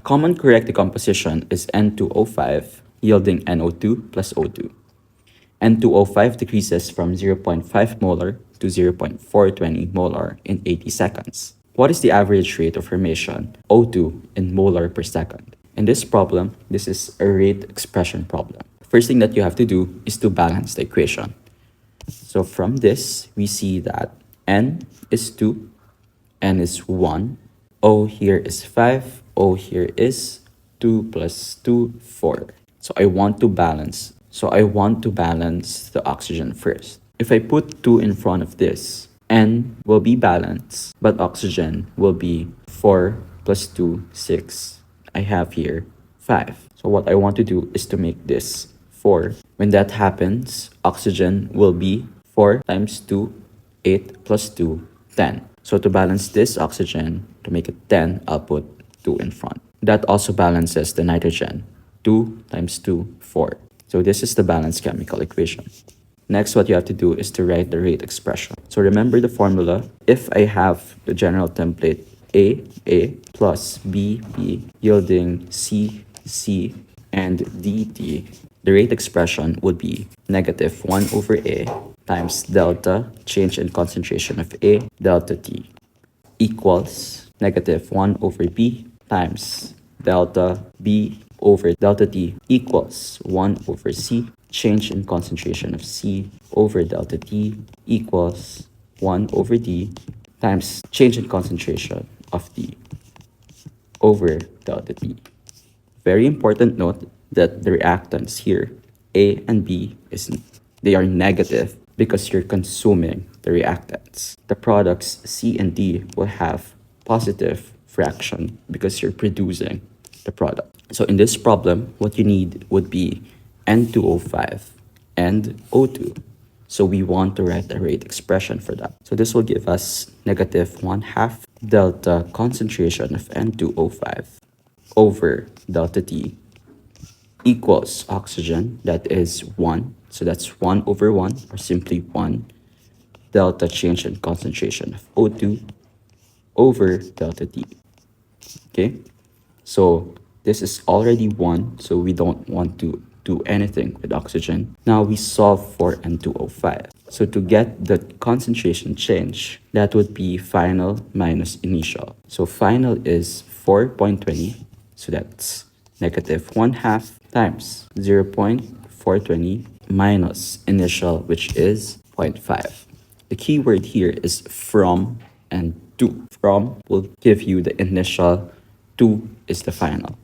Common correct decomposition is N2O5 yielding NO2 plus O2. N2O5 decreases from 0.5 molar to 0.420 molar in 80 seconds. What is the average rate of formation, O2, in molar per second? In this problem, this is a rate expression problem. First thing that you have to do is to balance the equation. So from this, we see that N is 2, N is 1, O here is 5, O here is 2 plus 2, 4. So I want to balance the oxygen first. If I put 2 in front of this, N will be balanced, but oxygen will be 4 plus 2, 6. I have here 5. So what I want to do is to make this 4. When that happens, oxygen will be 4 times 2, 8 plus 2, 10. So to balance this oxygen, to make it 10, I'll put 2 in front. That also balances the nitrogen. 2 times 2, 4. So this is the balanced chemical equation. Next, what you have to do is to write the rate expression. So remember the formula. If I have the general template A plus B yielding C and D, the rate expression would be negative 1 over A times delta, change in concentration of A, delta T, equals negative 1 over B times delta B over delta T equals 1 over C, change in concentration of C over delta T equals 1 over D times change in concentration of D over delta T. Very important note that the reactants here, A and B, they are negative because you're consuming the reactants. The products C and D will have positive fraction because you're producing the product. So in this problem, what you need would be N2O5 and O2. So we want to write a rate expression for that. So this will give us negative 1/2 delta concentration of N2O5 over delta T equals oxygen, that is 1. So that's 1 over 1, or simply 1, delta change in concentration of O2 over delta T. Okay, so this is already 1, so we don't want to do anything with oxygen. Now we solve for N2O5. So to get the concentration change, that would be final minus initial. So final is 4.20, so that's negative 1/2 times 0.420 minus initial, which is 0.5. The key word here is from and to. From will give you the initial, to is the final.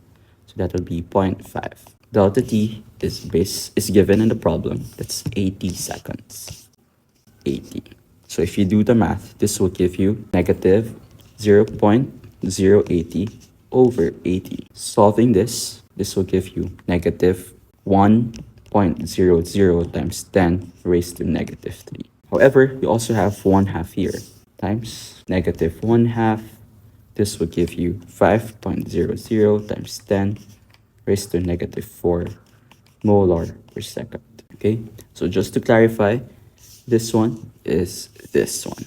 So that will be 0.5. Delta T is given in the problem. That's 80 seconds. 80. So if you do the math, this will give you negative 0.080 over 80. Solving this will give you negative 1.00 times 10 raised to negative 3. However, you also have 1/2 here times negative 1/2. This will give you 5.00 times 10 raised to negative 4 molar per second. Okay, so just to clarify, this one is this one.